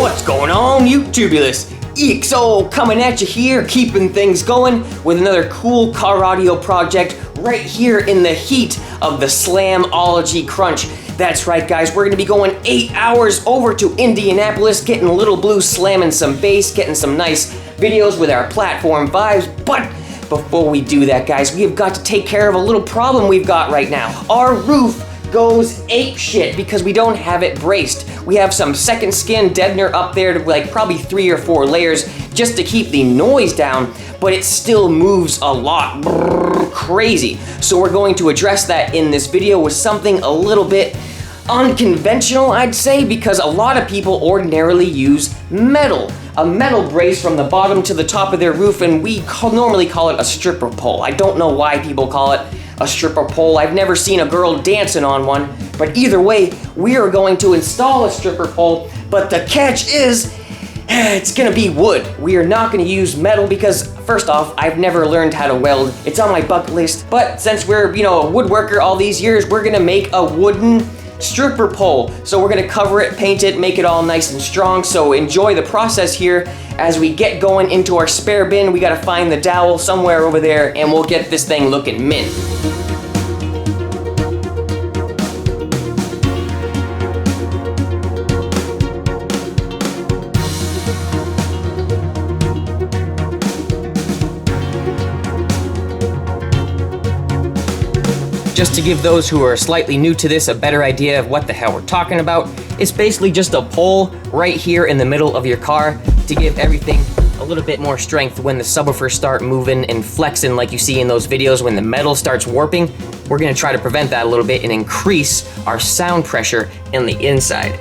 What's going on, YouTubulous? EXO coming at you here, keeping things going with another cool car audio project right here in the heat of the Slamology Crunch. That's right, guys, we're gonna be going 8 hours over to Indianapolis, getting Little Blue slamming some bass, getting some nice videos with our platform vibes. But before we do that, guys, we have got to take care of a little problem we've got right now. Our roof goes apeshit because we don't have it braced. We have some second skin deadener up there to like probably 3 or 4 layers just to keep the noise down, but it still moves a lot. Brrr, crazy. So we're going to address that in this video with something a little bit unconventional, I'd say, because a lot of people ordinarily use metal. A metal brace from the bottom to the top of their roof, and we normally call it a stripper pole. I don't know why people call it a stripper pole. I've never seen a girl dancing on one, but either way, we are going to install a stripper pole, but the catch is, it's gonna be wood. We are not gonna use metal because, first off, I've never learned how to weld. It's on my bucket list, but since we're, a woodworker all these years, we're gonna make a wooden stripper pole. So we're gonna cover it, paint it, make it all nice and strong. So enjoy the process here as we get going into our spare bin. We gotta find the dowel somewhere over there and we'll get this thing looking mint. Just to give those who are slightly new to this a better idea of what the hell we're talking about, it's basically just a pole right here in the middle of your car to give everything a little bit more strength when the subwoofers start moving and flexing like you see in those videos when the metal starts warping. We're gonna try to prevent that a little bit and increase our sound pressure in the inside.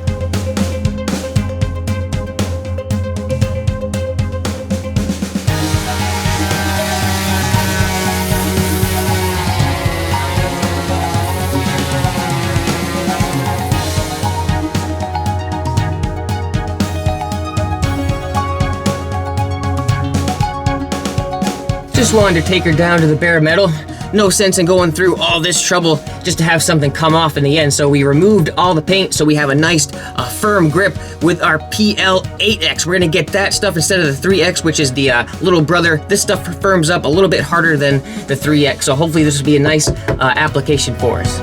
Just wanted to take her down to the bare metal. No sense in going through all this trouble just to have something come off in the end. So we removed all the paint so we have a nice firm grip with our PL8X. We're gonna get that stuff instead of the 3X, which is the little brother. This stuff firms up a little bit harder than the 3X. So hopefully this will be a nice application for us.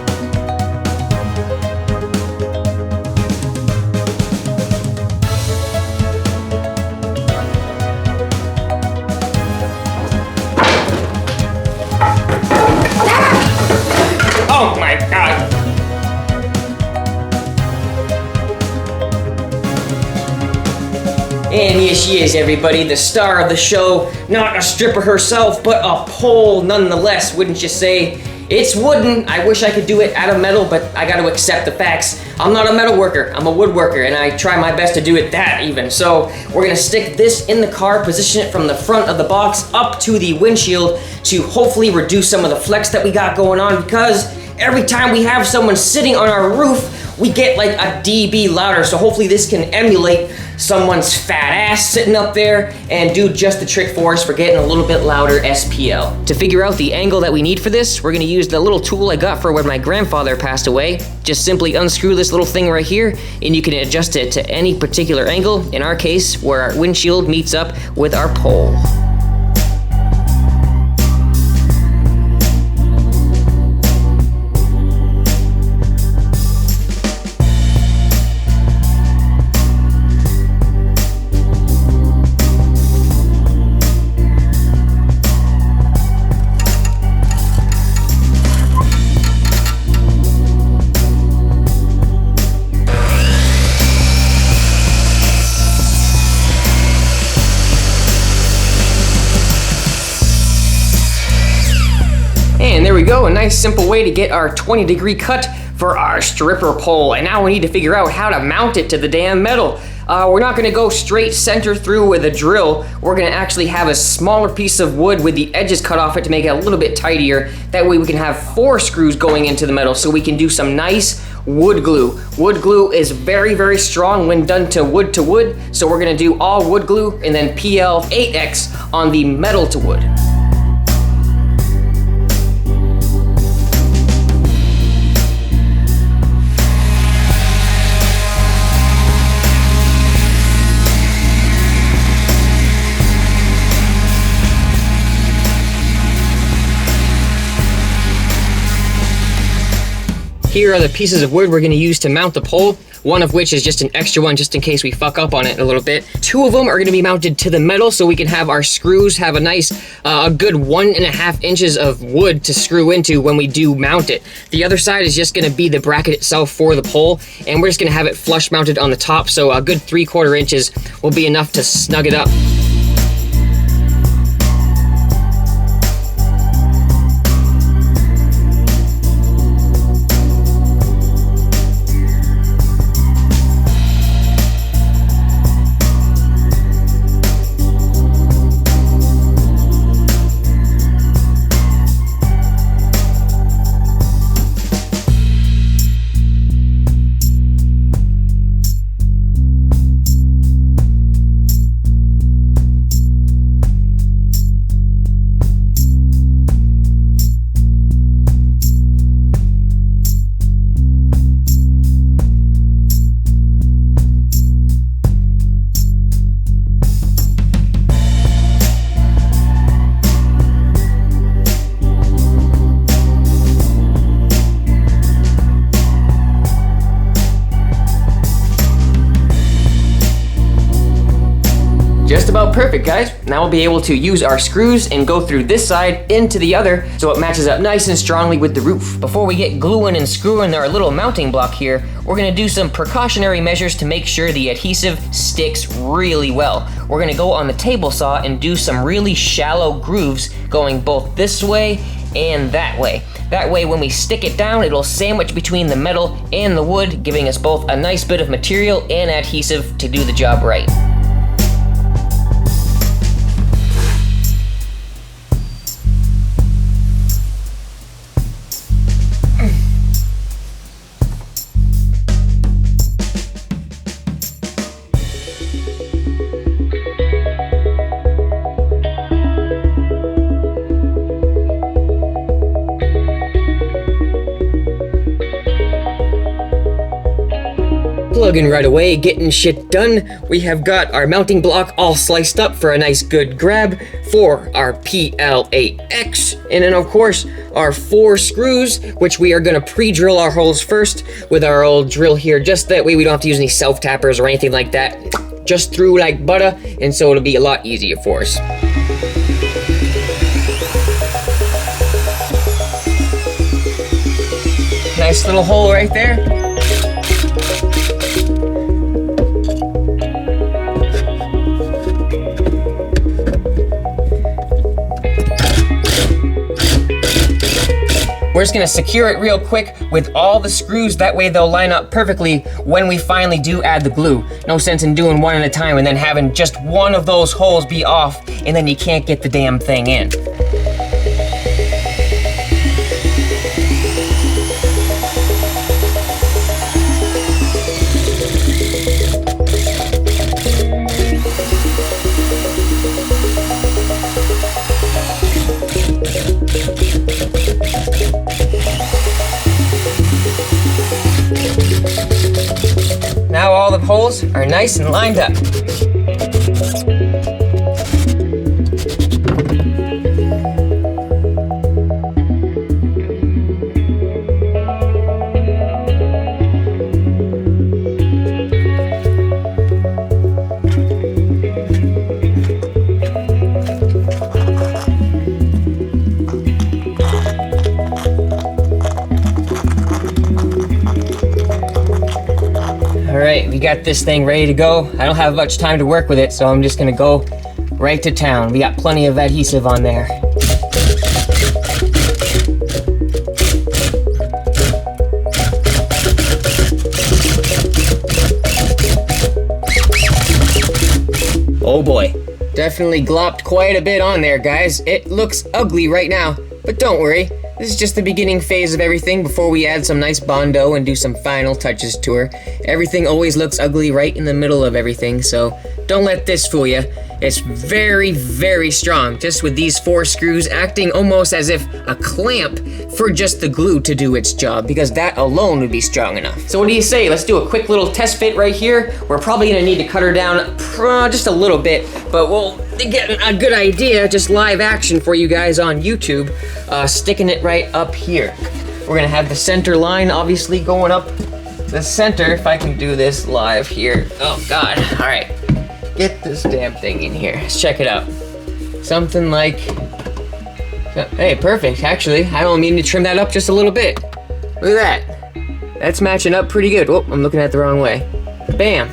Oh my God. And here she is, everybody, the star of the show. Not a stripper herself, but a pole nonetheless, wouldn't you say? It's wooden. I wish I could do it out of metal, but I got to accept the facts. I'm not a metal worker, I'm a woodworker, and I try my best to do it that even. So we're gonna stick this in the car, position it from the front of the box up to the windshield to hopefully reduce some of the flex that we got going on, because every time we have someone sitting on our roof, we get like a dB louder. So hopefully this can emulate someone's fat ass sitting up there and do just the trick for us for getting a little bit louder SPL. To figure out the angle that we need for this, we're gonna use the little tool I got for when my grandfather passed away. Just simply unscrew this little thing right here and you can adjust it to any particular angle. In our case, where our windshield meets up with our pole. And there we go, a nice simple way to get our 20-degree cut for our stripper pole. And now we need to figure out how to mount it to the damn metal. We're not gonna go straight center through with a drill. We're gonna actually have a smaller piece of wood with the edges cut off it to make it a little bit tidier. That way we can have 4 screws going into the metal so we can do some nice wood glue. Wood glue is very, very strong when done to wood, so we're gonna do all wood glue and then PL8X on the metal to wood. Here are the pieces of wood we're gonna use to mount the pole. One of which is just an extra one just in case we fuck up on it a little bit. 2 of them are gonna be mounted to the metal so we can have our screws have a nice, a good 1.5 inches of wood to screw into when we do mount it. The other side is just gonna be the bracket itself for the pole, and we're just gonna have it flush mounted on the top, so a good 3/4 inches will be enough to snug it up. Just about perfect, guys. Now we'll be able to use our screws and go through this side into the other so it matches up nice and strongly with the roof. Before we get gluing and screwing our little mounting block here, we're gonna do some precautionary measures to make sure the adhesive sticks really well. We're gonna go on the table saw and do some really shallow grooves going both this way and that way. That way when we stick it down, it'll sandwich between the metal and the wood, giving us both a nice bit of material and adhesive to do the job right. Plugging right away, getting shit done. We have got our mounting block all sliced up for a nice good grab for our PL8X. And then of course, our 4 screws, which we are gonna pre-drill our holes first with our old drill here, just that way we don't have to use any self-tappers or anything like that. Just through like butter, and so it'll be a lot easier for us. Nice little hole right there. We're just gonna secure it real quick with all the screws, that way they'll line up perfectly when we finally do add the glue. No sense in doing one at a time and then having just one of those holes be off and then you can't get the damn thing in. Now all the holes are nice and lined up. Alright, we got this thing ready to go. I don't have much time to work with it, so I'm just gonna go right to town. We got plenty of adhesive on there. Oh boy, definitely glopped quite a bit on there, guys. It looks ugly right now, but don't worry. This is just the beginning phase of everything before we add some nice Bondo and do some final touches to her. Everything always looks ugly right in the middle of everything, so don't let this fool you. It's very, very strong, just with these 4 screws acting almost as if a clamp for just the glue to do its job, because that alone would be strong enough. So what do you say? Let's do a quick little test fit right here. We're probably gonna need to cut her down just a little bit, but we'll get a good idea, just live action for you guys on YouTube, sticking it right up here. We're gonna have the center line obviously going up the center, if I can do this live here. Oh God, all right. Get this damn thing in here. Let's check it out. Something like, hey, perfect, actually. I don't mean to trim that up just a little bit. Look at that. That's matching up pretty good. Oh, I'm looking at it the wrong way. Bam.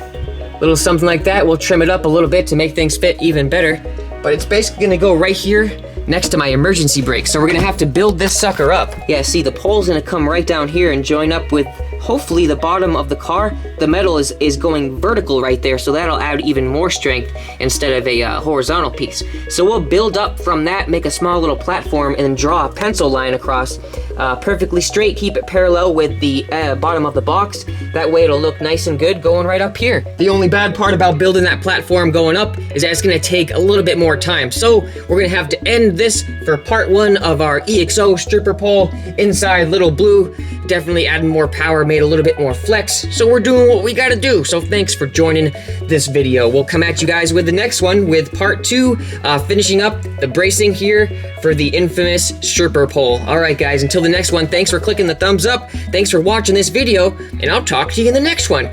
Little something like that. We'll trim it up a little bit to make things fit even better. But it's basically gonna go right here next to my emergency brake. So we're gonna have to build this sucker up. Yeah, see, the pole's gonna come right down here and join up with hopefully the bottom of the car. The metal is going vertical right there, so that'll add even more strength instead of a horizontal piece. So we'll build up from that, make a small little platform, and then draw a pencil line across perfectly straight, keep it parallel with the bottom of the box. That way it'll look nice and good going right up here. The only bad part about building that platform going up is that it's gonna take a little bit more time. So we're gonna have to end this for part 1 of our EXO stripper pole inside Little Blue. Definitely adding more power, made a little bit more flex. So we're doing what we gotta do. So thanks for joining this video. We'll come at you guys with the next one with part 2, finishing up the bracing here for the infamous stripper pole. All right, guys, until the next one, thanks for clicking the thumbs up. Thanks for watching this video, and I'll talk to you in the next one.